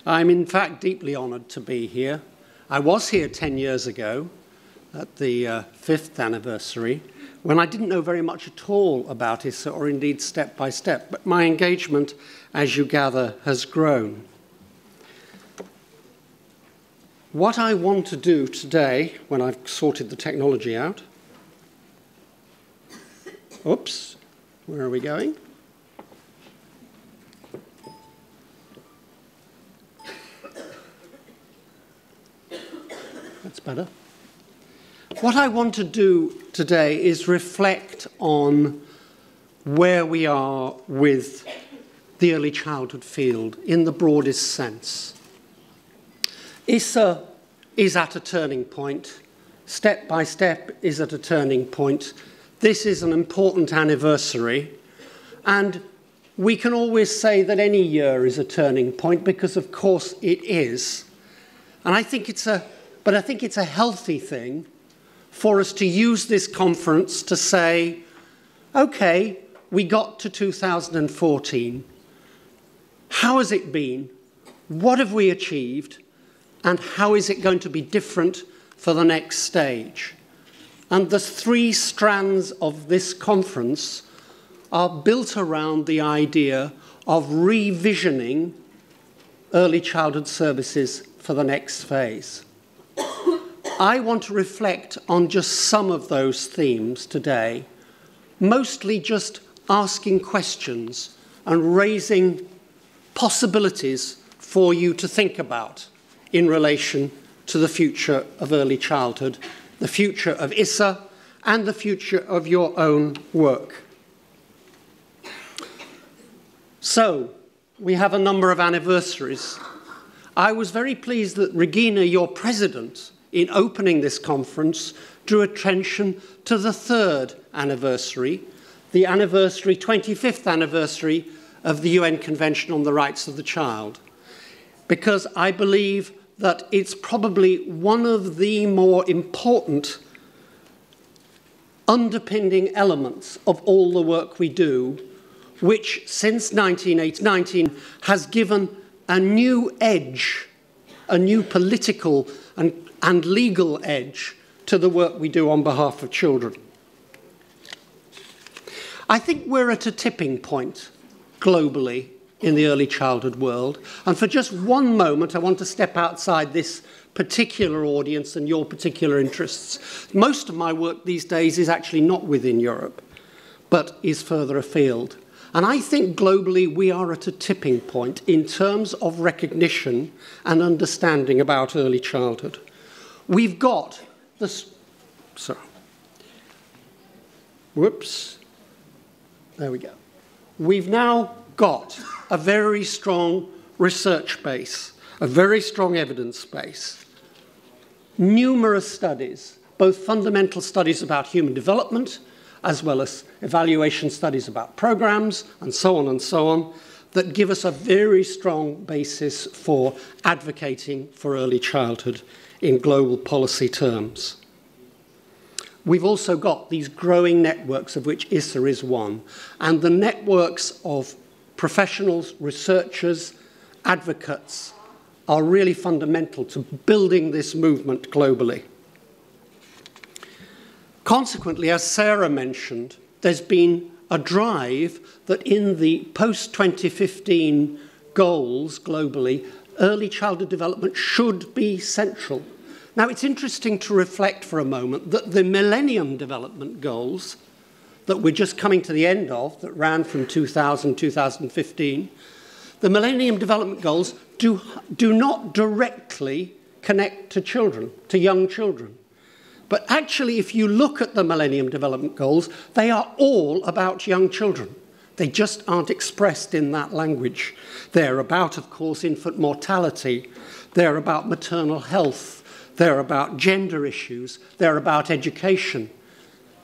I'm in fact deeply honoured to be here. I was here 10 years ago at the 5th anniversary when I didn't know very much at all about ISSA, or indeed step by step, but my engagement, as you gather, has grown. What I want to do today, when I've sorted the technology out, oops, where are we going? That's better. What I want to do today is reflect on where we are with the early childhood field in the broadest sense. ISSA is at a turning point. Step by step is at a turning point. This is an important anniversary, and we can always say that any year is a turning point because, of course, it is. And I think it's a healthy thing for us to use this conference to say, okay, we got to 2014. How has it been? What have we achieved? And how is it going to be different for the next stage? And the three strands of this conference are built around the idea of revisioning early childhood services for the next phase. I want to reflect on just some of those themes today, mostly just asking questions and raising possibilities for you to think about in relation to the future of early childhood, the future of ISSA, and the future of your own work. So, we have a number of anniversaries. I was very pleased that Regina, your president, in opening this conference, drew attention to the 3rd anniversary, the 25th anniversary of the UN Convention on the Rights of the Child, because I believe that it's probably one of the more important underpinning elements of all the work we do, which since 1919 has given a new edge, a new political and legal edge to the work we do on behalf of children. I think we're at a tipping point globally in the early childhood world. And for just one moment, I want to step outside this particular audience and your particular interests. Most of my work these days is actually not within Europe, but is further afield. And I think globally we are at a tipping point in terms of recognition and understanding about early childhood. We've got this, there we go. We've now got a very strong research base, a very strong evidence base, numerous studies, both fundamental studies about human development, as well as evaluation studies about programs, and so on, that give us a very strong basis for advocating for early childhood in global policy terms. We've also got these growing networks, of which ISSA is one, and the networks of professionals, researchers, advocates are really fundamental to building this movement globally. Consequently, as Sarah mentioned, there's been a drive that in the post-2015 goals globally, early childhood development should be central. Now, it's interesting to reflect for a moment that the Millennium Development Goals that we're just coming to the end of, that ran from 2000 to 2015, the Millennium Development Goals do not directly connect to children, to young children. But actually, if you look at the Millennium Development Goals, they are all about young children. They just aren't expressed in that language. They're about, of course, infant mortality. They're about maternal health. They're about gender issues. They're about education.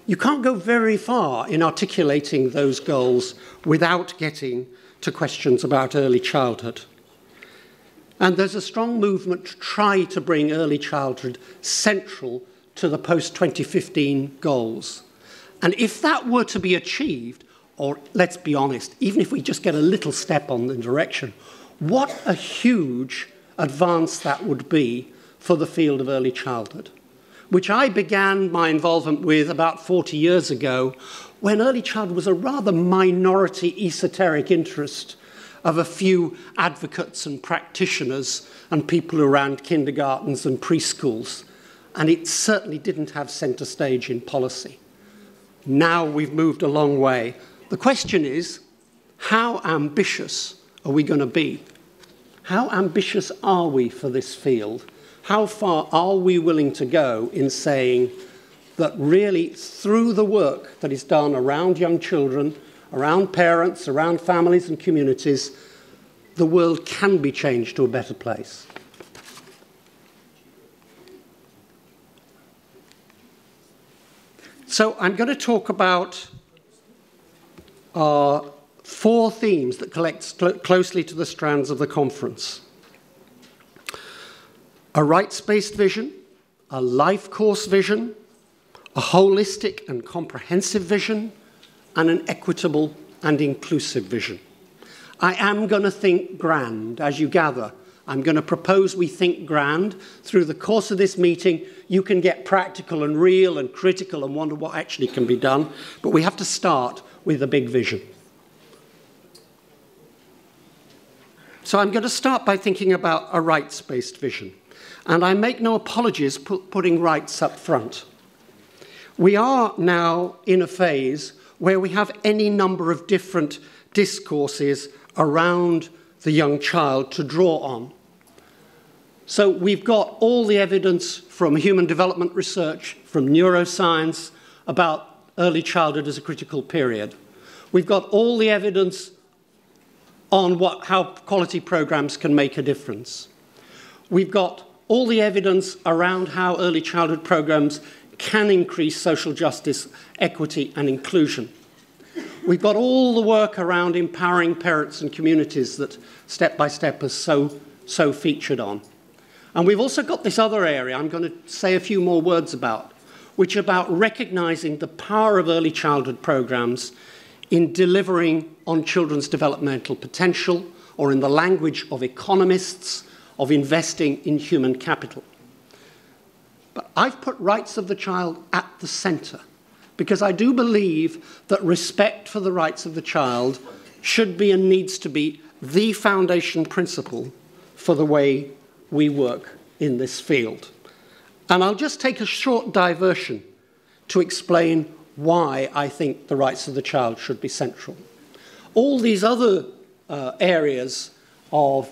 You can't go very far in articulating those goals without getting to questions about early childhood. And there's a strong movement to try to bring early childhood central to the post-2015 goals. And if that were to be achieved, or let's be honest, even if we just get a little step on the direction, What a huge advance that would be for the field of early childhood, which I began my involvement with about 40 years ago, when early childhood was a rather minority esoteric interest of a few advocates and practitioners and people who ran kindergartens and preschools, and it certainly didn't have centre stage in policy. Now we've moved a long way. The question is, how ambitious are we going to be? How ambitious are we for this field? How far are we willing to go in saying that really through the work that is done around young children, around parents, around families and communities, the world can be changed to a better place? So I'm going to talk about 4 themes that connect closely to the strands of the conference. A rights-based vision, a life course vision, a holistic and comprehensive vision, and an equitable and inclusive vision. I am going to think grand, as you gather. I'm going to propose we think grand. Through the course of this meeting, you can get practical and real and critical and wonder what actually can be done, but we have to start with a big vision. So I'm going to start by thinking about a rights-based vision. And I make no apologies putting rights up front. We are now in a phase where we have any number of different discourses around the young child to draw on. So we've got all the evidence from human development research, from neuroscience, about early childhood as a critical period. We've got all the evidence on how quality programs can make a difference. We've got all the evidence around how early childhood programs can increase social justice, equity, and inclusion. We've got all the work around empowering parents and communities that Step by Step has so featured on. And we've also got this other area I'm going to say a few more words about, which is about recognizing the power of early childhood programs in delivering on children's developmental potential, or in the language of economists, of investing in human capital. But I've put rights of the child at the center, because I do believe that respect for the rights of the child should be and needs to be the foundation principle for the way we work in this field. And I'll just take a short diversion to explain why I think the rights of the child should be central. All these other areas of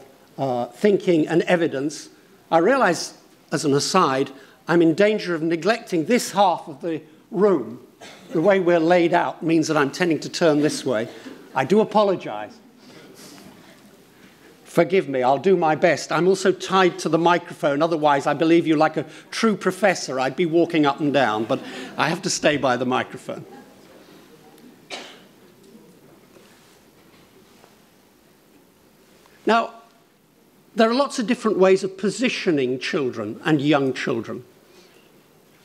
thinking and evidence, I realize, as an aside, I'm in danger of neglecting this half of the room. The way we're laid out means that I'm tending to turn this way. I do apologize. Forgive me, I'll do my best. I'm also tied to the microphone. Otherwise, I believe you like a true professor. I'd be walking up and down, but I have to stay by the microphone. Now, there are lots of different ways of positioning children and young children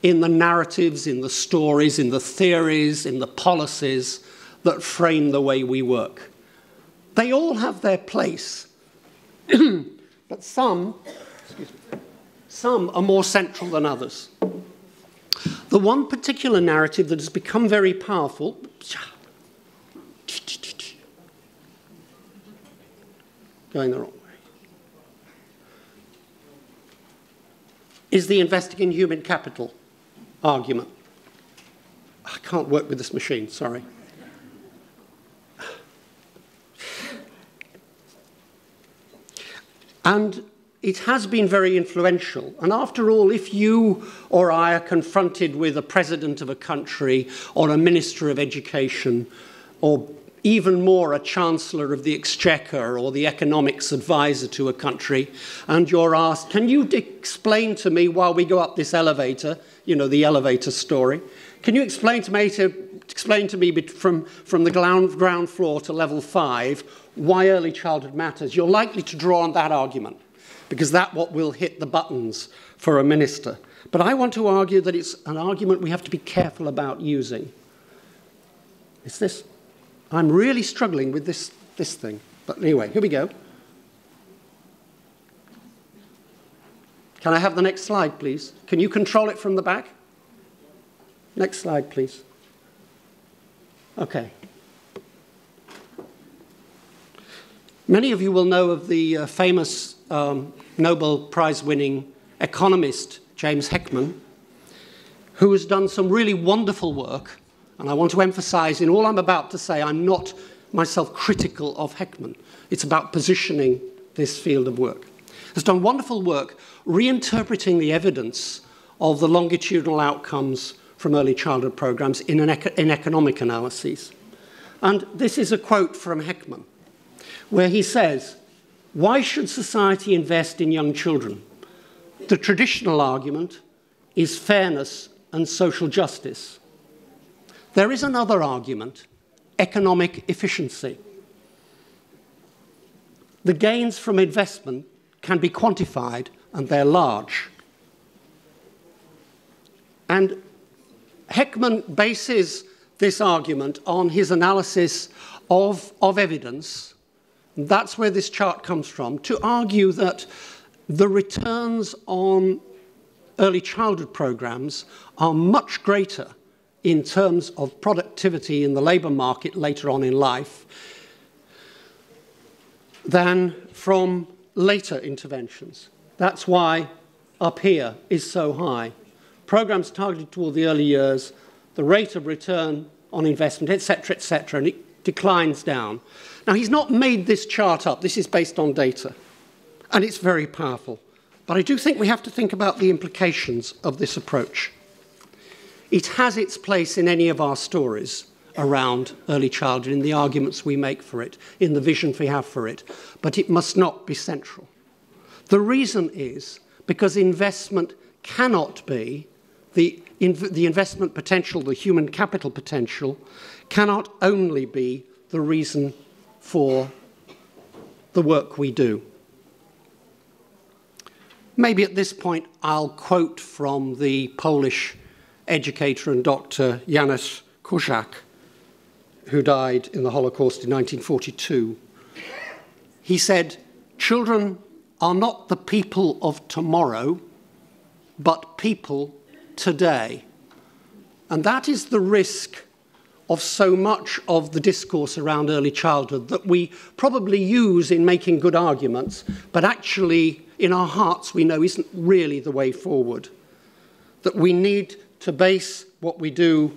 in the narratives, in the stories, in the theories, in the policies that frame the way we work. They all have their place. But some are more central than others. The one particular narrative that has become very powerful going the wrong way is the investing in human capital argument. I can't work with this machine, sorry. And it has been very influential. And after all, if you or I are confronted with a president of a country or a minister of education, or even more a chancellor of the exchequer or the economics advisor to a country, and you're asked, can you explain to me while we go up this elevator, you know, the elevator story, can you explain to me from the ground floor to level 5 why early childhood matters? You're likely to draw on that argument, because that's what will hit the buttons for a minister. But I want to argue that it's an argument we have to be careful about using. It's this. I'm really struggling with this thing. But anyway, here we go. Can I have the next slide, please? Can you control it from the back? Next slide, please. Okay. Many of you will know of the famous Nobel Prize-winning economist, James Heckman, who has done some really wonderful work. And I want to emphasize in all I'm about to say, I'm not myself critical of Heckman. It's about positioning this field of work. Has done wonderful work reinterpreting the evidence of the longitudinal outcomes from early childhood programs in economic analyses. And this is a quote from Heckman, where he says, "Why should society invest in young children? The traditional argument is fairness and social justice. There is another argument, economic efficiency. The gains from investment can be quantified, and they're large." And Heckman bases this argument on his analysis of evidence. That's where this chart comes from, to argue that the returns on early childhood programs are much greater in terms of productivity in the labour market later on in life than from later interventions. That's why up here is so high. Programs targeted toward the early years, the rate of return on investment, etc., and it declines down. Now, he's not made this chart up. This is based on data, and it's very powerful. But I do think we have to think about the implications of this approach. It has its place in any of our stories around early childhood, in the arguments we make for it, in the vision we have for it, but it must not be central. The reason is because investment cannot be, the investment potential, the human capital potential, cannot only be the reason for the work we do. Maybe at this point I'll quote from the Polish educator and doctor Janusz Korczak, who died in the Holocaust in 1942. He said, "Children are not the people of tomorrow, but people today." And that is the risk of so much of the discourse around early childhood that we probably use in making good arguments, but actually in our hearts we know isn't really the way forward. That we need to base what we do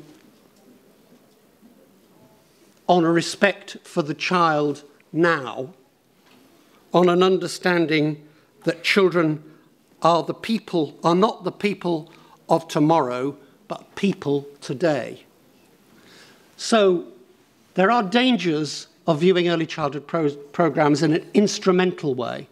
on a respect for the child now, on an understanding that children are not the people of tomorrow, but people today. So there are dangers of viewing early childhood programs in an instrumental way.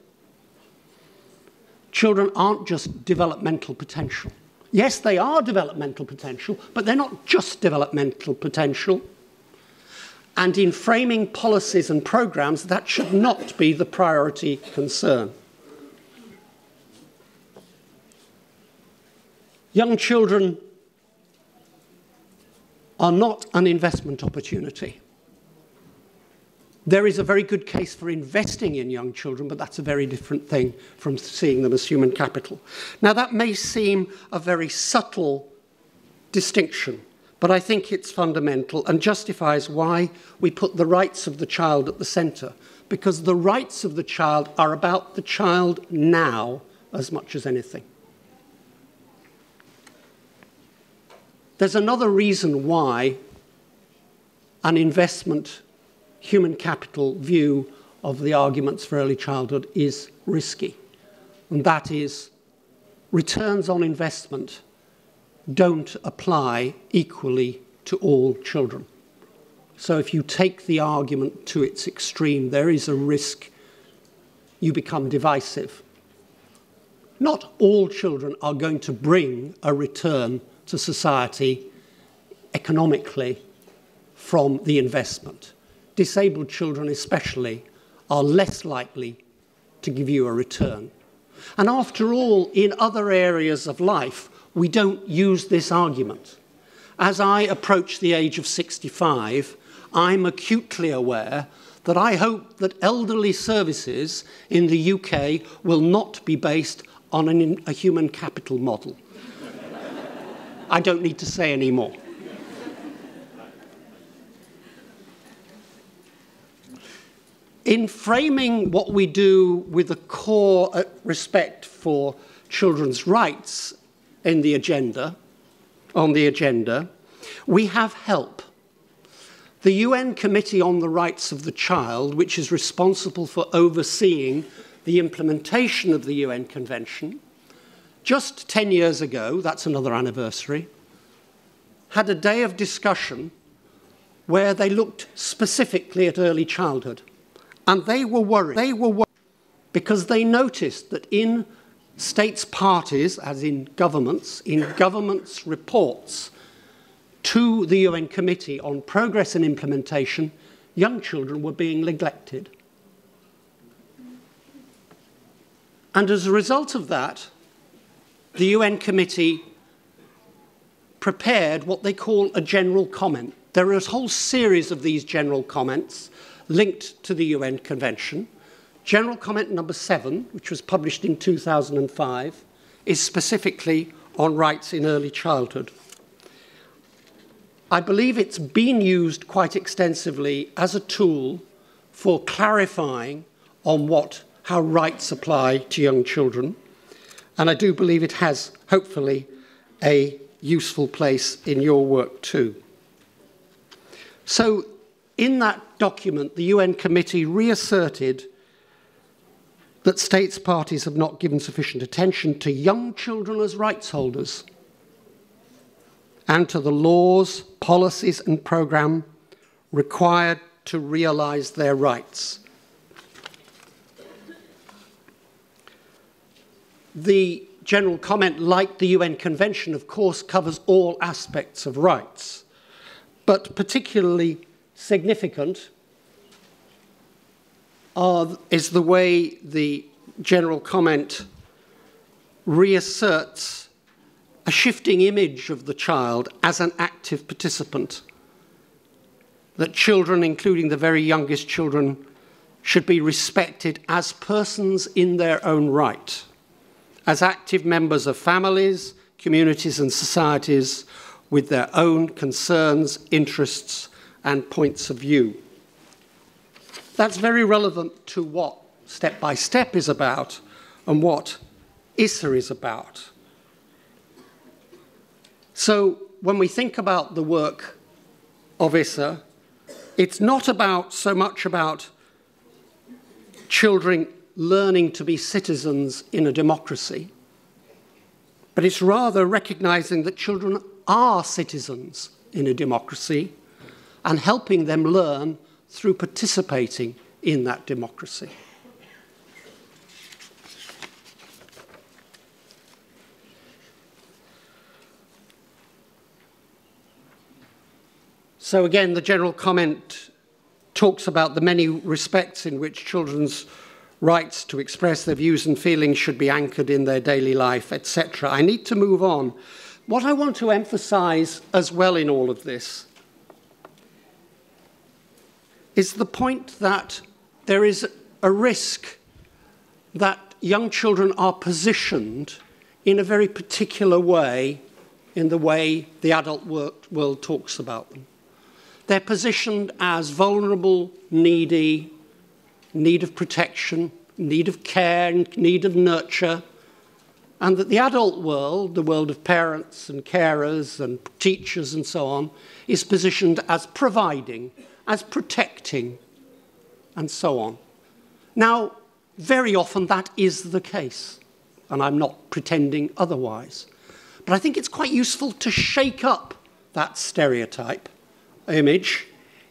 Children aren't just developmental potential. Yes, they are developmental potential, but they're not just developmental potential. And in framing policies and programs, that should not be the priority concern. Young children are not an investment opportunity. There is a very good case for investing in young children, but that's a very different thing from seeing them as human capital. Now, that may seem a very subtle distinction, but I think it's fundamental and justifies why we put the rights of the child at the centre, because the rights of the child are about the child now as much as anything. There's another reason why an investment human capital view of the arguments for early childhood is risky, and that is returns on investment don't apply equally to all children. So if you take the argument to its extreme, there is a risk you become divisive. Not all children are going to bring a return to society economically from the investment. Disabled children especially are less likely to give you a return. And after all, in other areas of life, we don't use this argument. As I approach the age of 65, I'm acutely aware that I hope that elderly services in the UK will not be based on a human capital model. I don't need to say any more. In framing what we do with a core respect for children's rights on the agenda, we have help. The UN Committee on the Rights of the Child, which is responsible for overseeing the implementation of the UN Convention, just 10 years ago, that's another anniversary, had a day of discussion where they looked specifically at early childhood. And they were worried because they noticed that in states' parties, as in governments reports to the UN Committee on Progress and Implementation, young children were being neglected. And as a result of that, the UN Committee prepared what they call a general comment. There is a whole series of these general comments linked to the UN Convention. General comment number 7, which was published in 2005, is specifically on rights in early childhood. I believe it's been used quite extensively as a tool for clarifying on how rights apply to young children. And I do believe it has, hopefully, a useful place in your work too. So in that document, the UN Committee reasserted that states parties have not given sufficient attention to young children as rights holders and to the laws, policies and programme required to realise their rights. The general comment, like the UN Convention, of course, covers all aspects of rights, but particularly significant is the way the general comment reasserts a shifting image of the child as an active participant. That children, including the very youngest children, should be respected as persons in their own right, as active members of families, communities and societies with their own concerns, interests and points of view. That's very relevant to what Step by Step is about and what ISSA is about. So when we think about the work of ISSA, it's not so much about children learning to be citizens in a democracy, but it's rather recognizing that children are citizens in a democracy and helping them learn through participating in that democracy. So again, the general comment talks about the many respects in which children's rights to express their views and feelings should be anchored in their daily life, etc. I need to move on. What I want to emphasize as well in all of this is the point that there is a risk that young children are positioned in a very particular way in the way the adult world talks about them. They're positioned as vulnerable, needy, need of protection, need of care, need of nurture, and that the adult world, the world of parents and carers and teachers and so on, is positioned as providing, as protecting, and so on. Now, very often that is the case, and I'm not pretending otherwise. But I think it's quite useful to shake up that stereotype image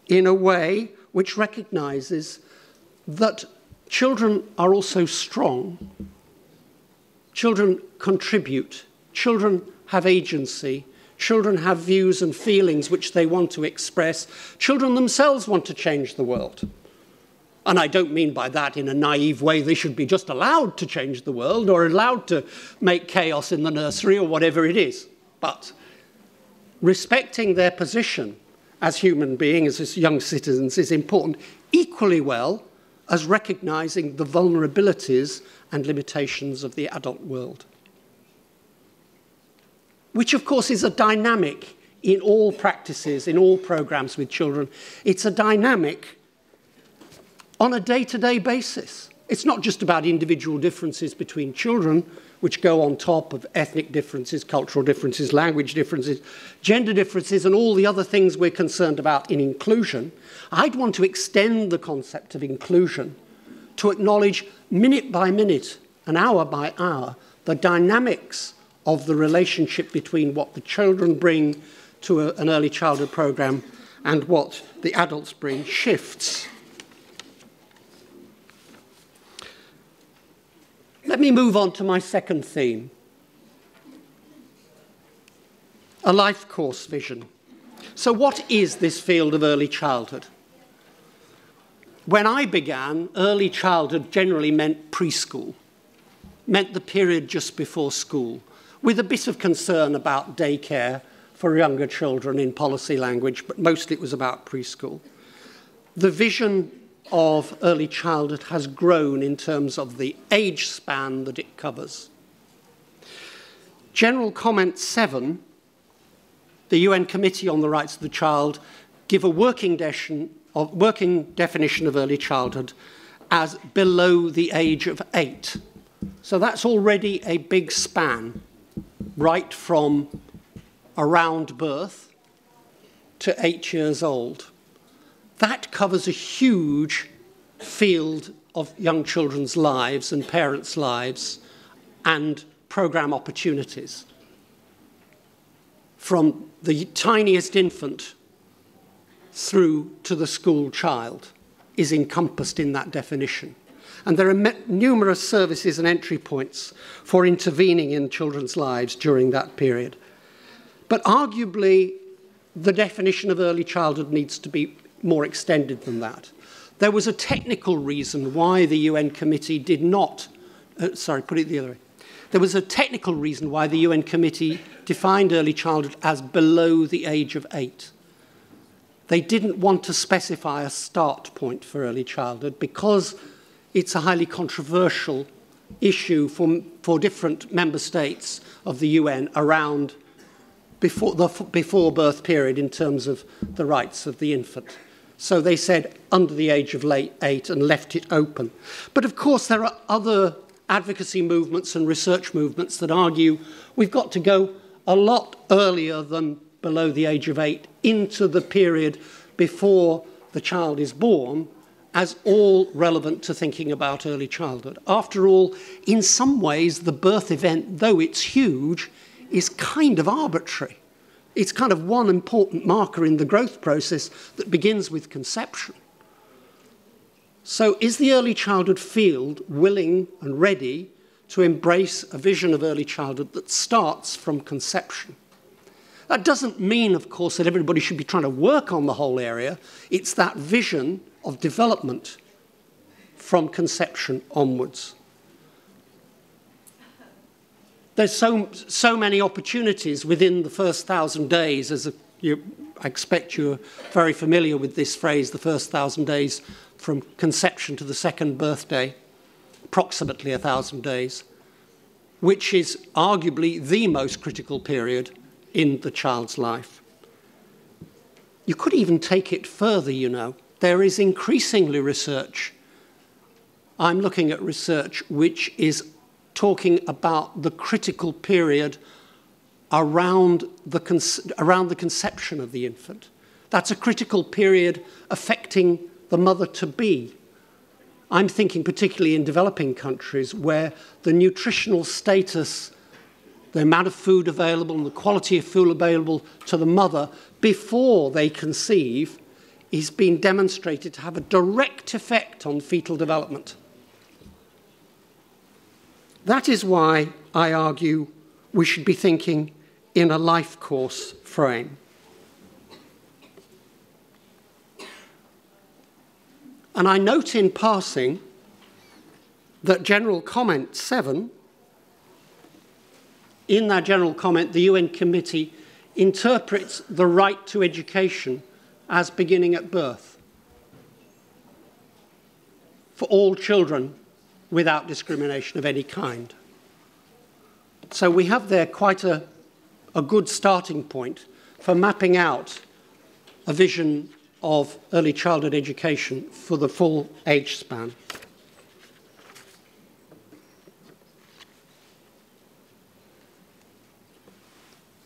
in a way which recognizes that children are also strong, children contribute, children have agency, children have views and feelings which they want to express, children themselves want to change the world. And I don't mean by that in a naive way they should be just allowed to change the world or allowed to make chaos in the nursery or whatever it is. But respecting their position as human beings, as young citizens, is important. Equally well, as recognizing the vulnerabilities and limitations of the adult world. Which, of course, is a dynamic in all practices, in all programs with children. It's a dynamic on a day-to-day basis. It's not just about individual differences between children, which go on top of ethnic differences, cultural differences, language differences, gender differences, and all the other things we're concerned about in inclusion. I'd want to extend the concept of inclusion to acknowledge minute by minute and hour by hour the dynamics of the relationship between what the children bring to an early childhood program and what the adults bring shifts. Let me move on to my second theme, a life course vision. So what is this field of early childhood? When I began, early childhood generally meant preschool, meant the period just before school, with a bit of concern about daycare for younger children in policy language, but mostly it was about preschool. The vision of early childhood has grown in terms of the age span that it covers. General Comment 7, the UN Committee on the Rights of the Child, give a working definition of early childhood as below the age of 8. So that's already a big span, right from around birth to 8 years old. That covers a huge field of young children's lives and parents' lives and program opportunities. From the tiniest infant through to the school child is encompassed in that definition. And there are numerous services and entry points for intervening in children's lives during that period. But arguably, the definition of early childhood needs to be more extended than that. There was a technical reason why the UN Committee did not, put it the other way. There was a technical reason why the UN Committee defined early childhood as below the age of 8. They didn't want to specify a start point for early childhood because it's a highly controversial issue for different member states of the UN around before birth period in terms of the rights of the infant. So they said under the age of 8 and left it open. But of course there are other advocacy movements and research movements that argue we've got to go a lot earlier than below the age of 8 into the period before the child is born as all relevant to thinking about early childhood. After all, in some ways, the birth event, though it's huge, is kind of arbitrary. It's kind of one important marker in the growth process that begins with conception. So is the early childhood field willing and ready to embrace a vision of early childhood that starts from conception? That doesn't mean, of course, that everybody should be trying to work on the whole area. It's that vision of development from conception onwards. There's so many opportunities within the first 1,000 days. I expect you're very familiar with this phrase, the first 1,000 days from conception to the second birthday, approximately 1,000 days, which is arguably the most critical period in the child's life. You could even take it further, you know. There is increasingly research. I'm looking at research which is talking about the critical period around the conception of the infant. That's a critical period affecting the mother-to-be. I'm thinking particularly in developing countries where the nutritional status, the amount of food available and the quality of food available to the mother before they conceive is being demonstrated to have a direct effect on fetal development. That is why I argue we should be thinking in a life course frame. And I note in passing that General Comment 7, in that General Comment, the UN Committee interprets the right to education as beginning at birth. for all children without discrimination of any kind. So we have there quite a good starting point for mapping out a vision of early childhood education for the full age span.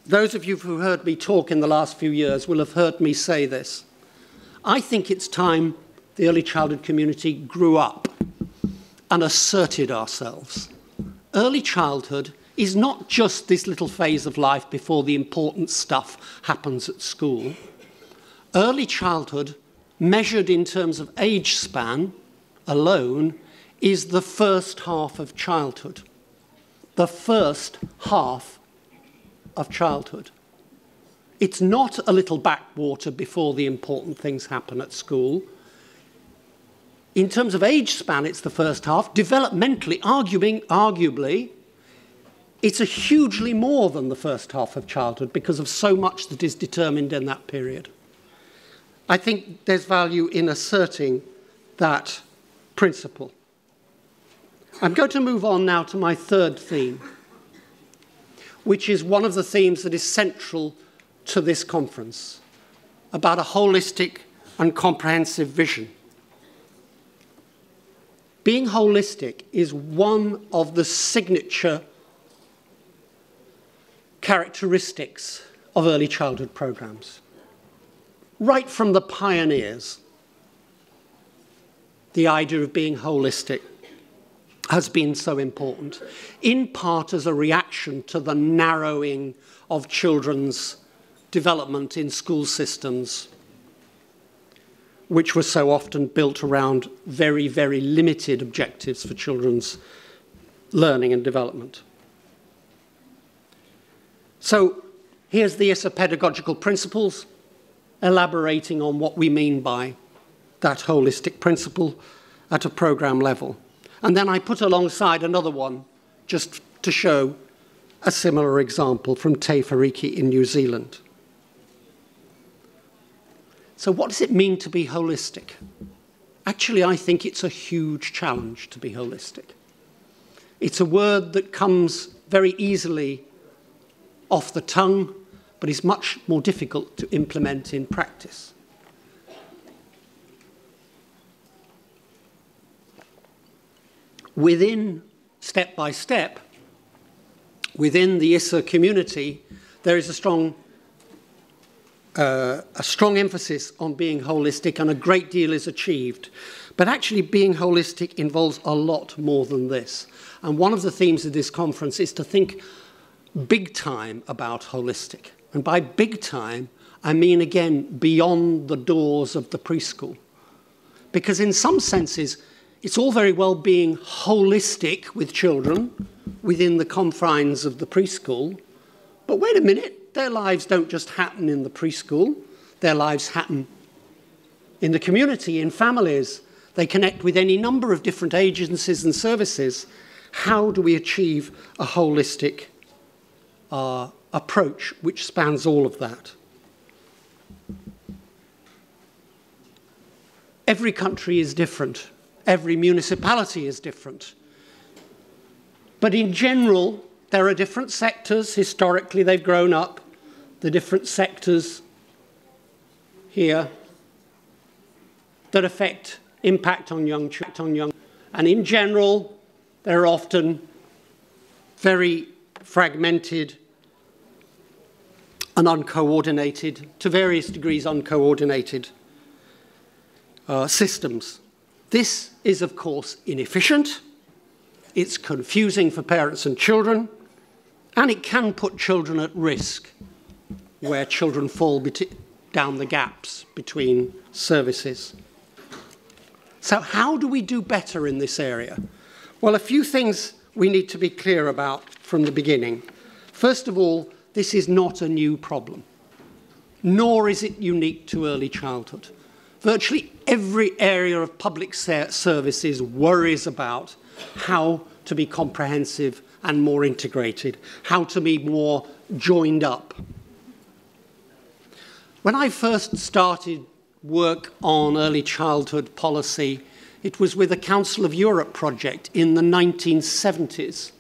Those of you who heard me talk in the last few years will have heard me say this. I think it's time the early childhood community grew up and asserted ourselves. Early childhood is not just this little phase of life before the important stuff happens at school. Early childhood, measured in terms of age span alone, is the first half of childhood. The first half of childhood. It's not a little backwater before the important things happen at school. In terms of age span, it's the first half. Developmentally, arguably, it's a hugely more than the first half of childhood because of so much that is determined in that period. I think there's value in asserting that principle. I'm going to move on now to my third theme, which is one of the themes that is central to this conference, about a holistic and comprehensive vision. Being holistic is one of the signature characteristics of early childhood programs. Right from the pioneers, the idea of being holistic has been so important, in part as a reaction to the narrowing of children's development in school systems, which were so often built around very, very limited objectives for children's learning and development. So here's the ISSA pedagogical principles, elaborating on what we mean by that holistic principle at a program level. And then I put alongside another one just to show a similar example from Te Whariki in New Zealand. So what does it mean to be holistic? Actually, I think it's a huge challenge to be holistic. It's a word that comes very easily off the tongue, but is much more difficult to implement in practice. Within, step by step, within the ISSA community, there is a strong emphasis on being holistic, and a great deal is achieved. But actually being holistic involves a lot more than this. And one of the themes of this conference is to think big time about holistic. And by big time, I mean, again, beyond the doors of the preschool. Because in some senses, it's all very well being holistic with children within the confines of the preschool. But wait a minute, their lives don't just happen in the preschool. Their lives happen in the community, in families. They connect with any number of different agencies and services. How do we achieve a holistic approach which spans all of that? Every country is different. Every municipality is different. But in general, there are different sectors. Historically, they've grown up. The different sectors here that impact on young children. And in general, they're often very fragmented and uncoordinated, to various degrees uncoordinated systems. This is, of course, inefficient. It's confusing for parents and children, and it can put children at risk where children fall down the gaps between services. So how do we do better in this area? Well, a few things we need to be clear about from the beginning. First of all, this is not a new problem, nor is it unique to early childhood. Virtually every area of public services worries about how to be comprehensive and more integrated, how to be more joined up. When I first started work on early childhood policy It was with a Council of Europe project in the 1970s.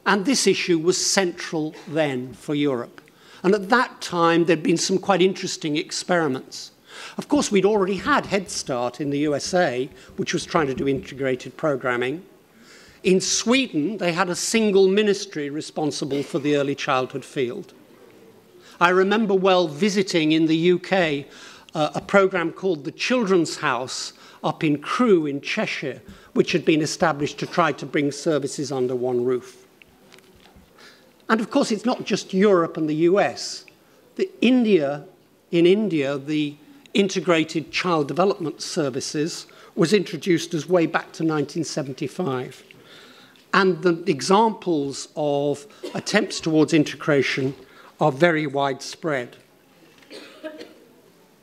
And this issue was central then for Europe. And at that time, there'd been some quite interesting experiments. Of course, we'd already had Head Start in the USA, which was trying to do integrated programming. In Sweden, they had a single ministry responsible for the early childhood field. I remember well visiting in the UK a program called the Children's House up in Crewe in Cheshire, which had been established to try to bring services under one roof. And of course, it's not just Europe and the US. In India, the Integrated Child Development Services was introduced as way back to 1975. And the examples of attempts towards integration are very widespread.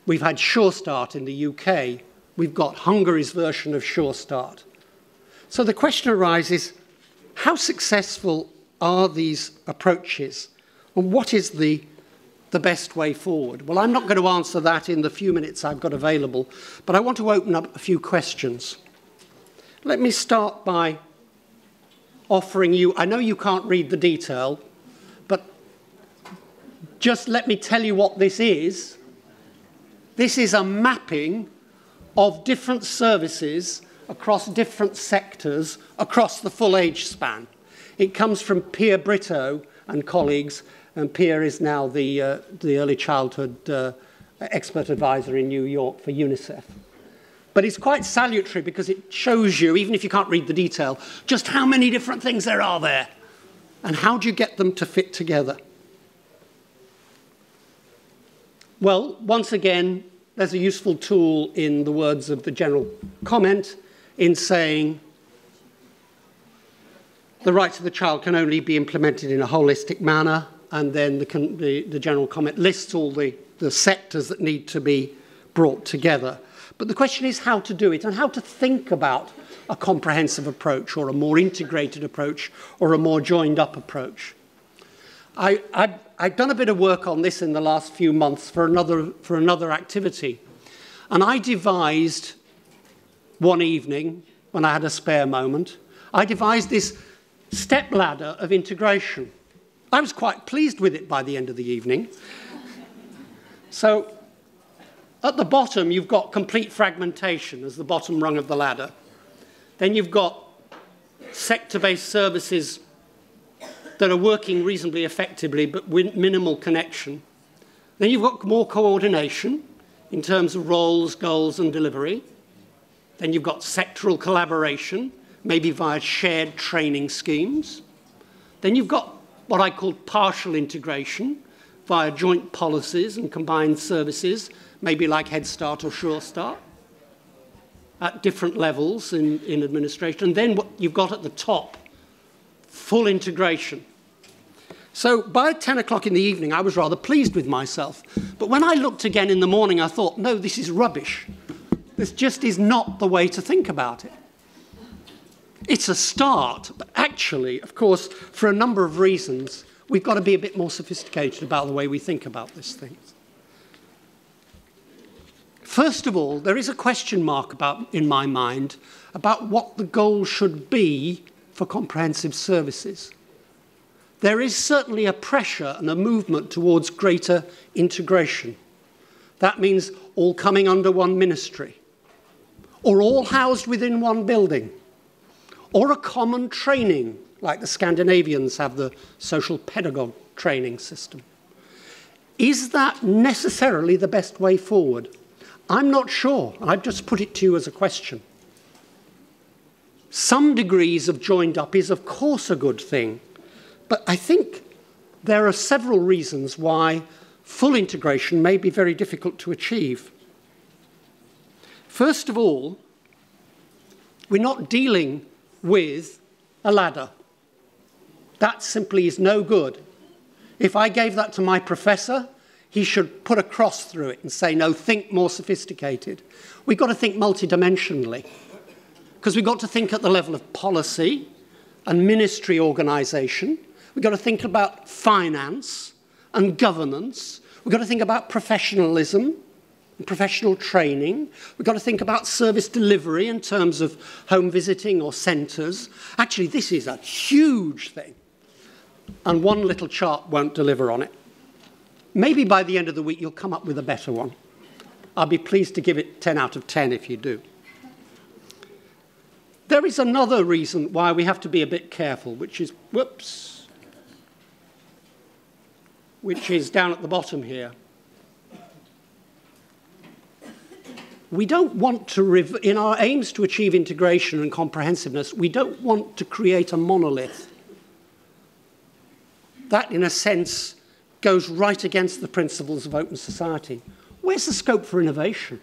We've had Sure Start in the UK. We've got Hungary's version of Sure Start. So the question arises, how successful are these approaches? And what is the best way forward? Well, I'm not going to answer that in the few minutes I've got available, but I want to open up a few questions. Let me start by offering you, I know you can't read the detail, but just let me tell you what this is. This is a mapping of different services across different sectors across the full age span. It comes from Pierre Brito and colleagues, and Pierre is now the early childhood expert advisor in New York for UNICEF. But it's quite salutary because it shows you, even if you can't read the detail, just how many different things there are there, and how do you get them to fit together? Well, once again, there's a useful tool in the words of the general comment in saying the rights of the child can only be implemented in a holistic manner, and then the general comment lists all the sectors that need to be brought together. But the question is how to do it and how to think about a comprehensive approach or a more integrated approach or a more joined up approach. I've done a bit of work on this in the last few months for another activity. And I devised one evening, when I had a spare moment, I devised this step ladder of integration. I was quite pleased with it by the end of the evening. So at the bottom, you've got complete fragmentation as the bottom rung of the ladder. Then you've got sector-based services that are working reasonably effectively but with minimal connection. Then you've got more coordination in terms of roles, goals, and delivery. Then you've got sectoral collaboration, maybe via shared training schemes. Then you've got what I call partial integration via joint policies and combined services, maybe like Head Start or Sure Start, at different levels in administration. And then what you've got at the top, full integration. So by 10 o'clock in the evening, I was rather pleased with myself. But when I looked again in the morning, I thought, no, this is rubbish. This just is not the way to think about it. It's a start, but actually, of course, for a number of reasons, we've got to be a bit more sophisticated about the way we think about these things. First of all, there is a question mark in my mind about what the goal should be for comprehensive services. There is certainly a pressure and a movement towards greater integration. That means all coming under one ministry, or all housed within one building, or a common training, like the Scandinavians have the social pedagogue training system. Is that necessarily the best way forward? I'm not sure. I've just put it to you as a question. Some degrees of joined up is, of course, a good thing. But I think there are several reasons why full integration may be very difficult to achieve. First of all, we're not dealing with a ladder. That simply is no good. If I gave that to my professor, he should put a cross through it and say, no, think more sophisticated. We've got to think multidimensionally, because we've got to think at the level of policy and ministry organisation. We've got to think about finance and governance. We've got to think about professionalism and professional training. We've got to think about service delivery in terms of home visiting or centres. Actually, this is a huge thing, and one little chart won't deliver on it. Maybe by the end of the week you'll come up with a better one. I'll be pleased to give it 10 out of 10 if you do. There is another reason why we have to be a bit careful, which is, which is down at the bottom here. We don't want to, in our aims to achieve integration and comprehensiveness, we don't want to create a monolith. That, in a sense, goes right against the principles of open society. Where's the scope for innovation?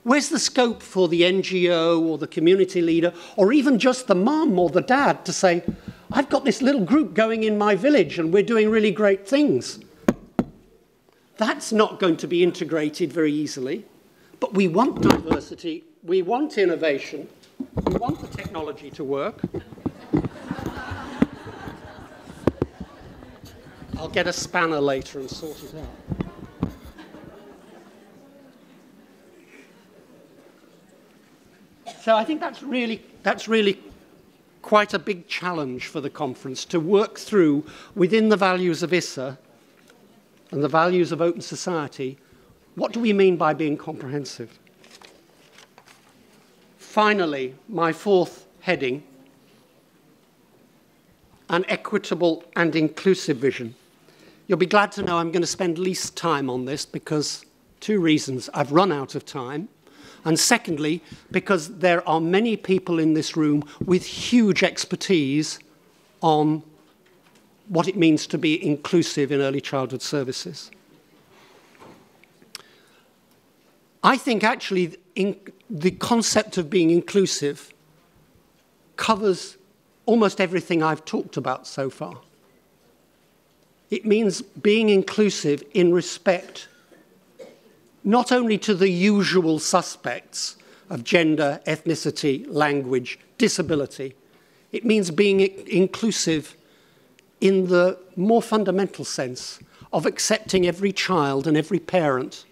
Where's the scope for the NGO or the community leader, or even just the mum or the dad to say, I've got this little group going in my village and we're doing really great things? That's not going to be integrated very easily. But we want diversity, we want innovation, we want the technology to work. I'll get a spanner later and sort it out. So I think that's really quite a big challenge for the conference, to work through, within the values of ISSA and the values of open society, what do we mean by being comprehensive? Finally, my fourth heading, an equitable and inclusive vision. You'll be glad to know I'm going to spend least time on this because two reasons. I've run out of time. And secondly, because there are many people in this room with huge expertise on what it means to be inclusive in early childhood services. I think actually the concept of being inclusive covers almost everything I've talked about so far. It means being inclusive in respect not only to the usual suspects of gender, ethnicity, language, disability. It means being inclusive in the more fundamental sense of accepting every child and every parent,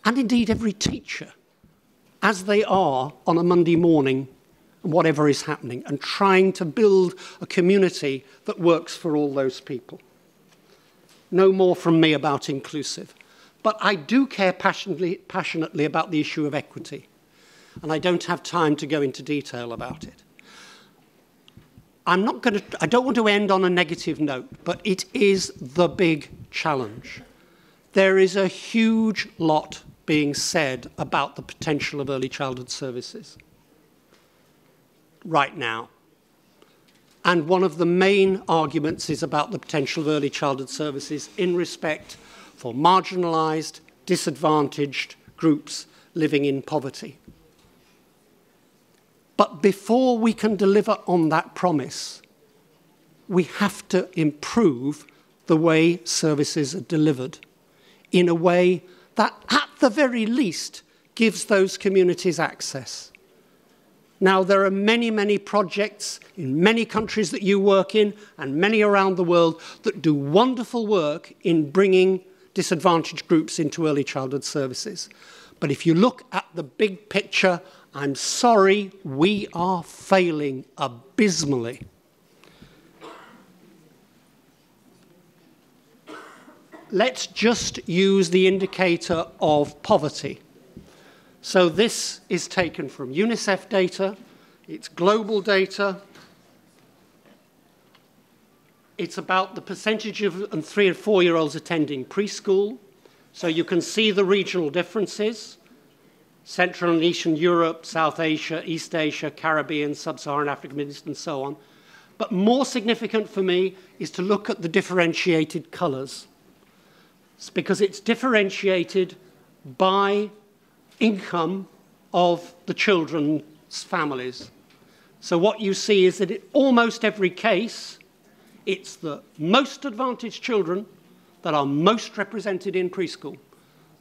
and indeed every teacher, as they are on a Monday morning, whatever is happening, and trying to build a community that works for all those people. No more from me about inclusive. But I do care passionately about the issue of equity, and I don't have time to go into detail about it. I don't want to end on a negative note, but it is the big challenge. There is a huge lot being said about the potential of early childhood services right now. And one of the main arguments is about the potential of early childhood services in respect for marginalised, disadvantaged groups living in poverty. But before we can deliver on that promise, we have to improve the way services are delivered in a way that, at the very least, gives those communities access. Now, there are many, many projects in many countries that you work in and many around the world that do wonderful work in bringing disadvantaged groups into early childhood services. But if you look at the big picture, I'm sorry, we are failing abysmally. Let's just use the indicator of poverty. So this is taken from UNICEF data, it's global data. It's about the percentage of 3- and 4-year-olds attending preschool. So you can see the regional differences. Central and Eastern Europe, South Asia, East Asia, Caribbean, Sub-Saharan Africa, Middle East, and so on. But more significant for me is to look at the differentiated colours. It's because it's differentiated by income of the children's families. So what you see is that in almost every case, it's the most advantaged children that are most represented in preschool,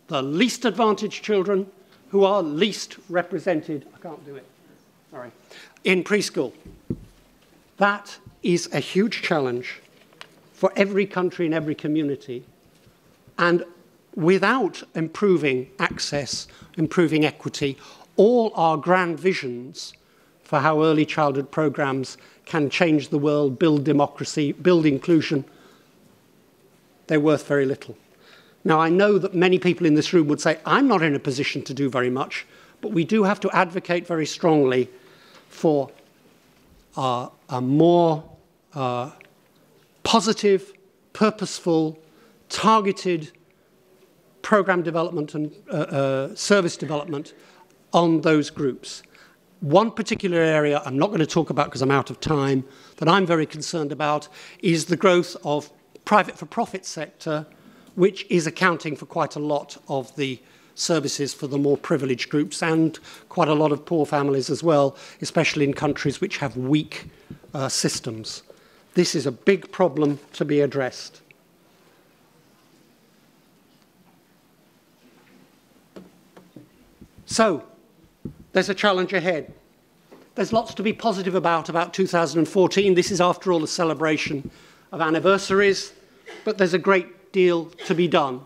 the least advantaged children who are least represented, I can't do it, sorry, in preschool. That is a huge challenge for every country and every community. And without improving access, improving equity, all our grand visions for how early childhood programs can change the world, build democracy, build inclusion, they're worth very little. Now, I know that many people in this room would say, I'm not in a position to do very much, but we do have to advocate very strongly for a more positive, purposeful, targeted program development and service development on those groups. One particular area I'm not going to talk about because I'm out of time, that I'm very concerned about, is the growth of private for-profit sector, which is accounting for quite a lot of the services for the more privileged groups and quite a lot of poor families as well, especially in countries which have weak systems. This is a big problem to be addressed. So, there's a challenge ahead. There's lots to be positive about 2014. This is, after all, a celebration of anniversaries, but there's a great deal to be done.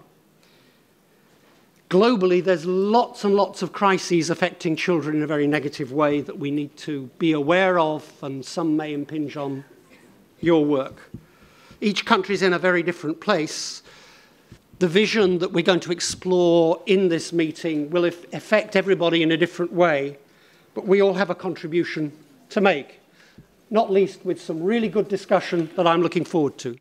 Globally, there's lots and lots of crises affecting children in a very negative way that we need to be aware of, and some may impinge on your work. Each country is in a very different place. The vision that we're going to explore in this meeting will affect everybody in a different way, but we all have a contribution to make, not least with some really good discussion that I'm looking forward to.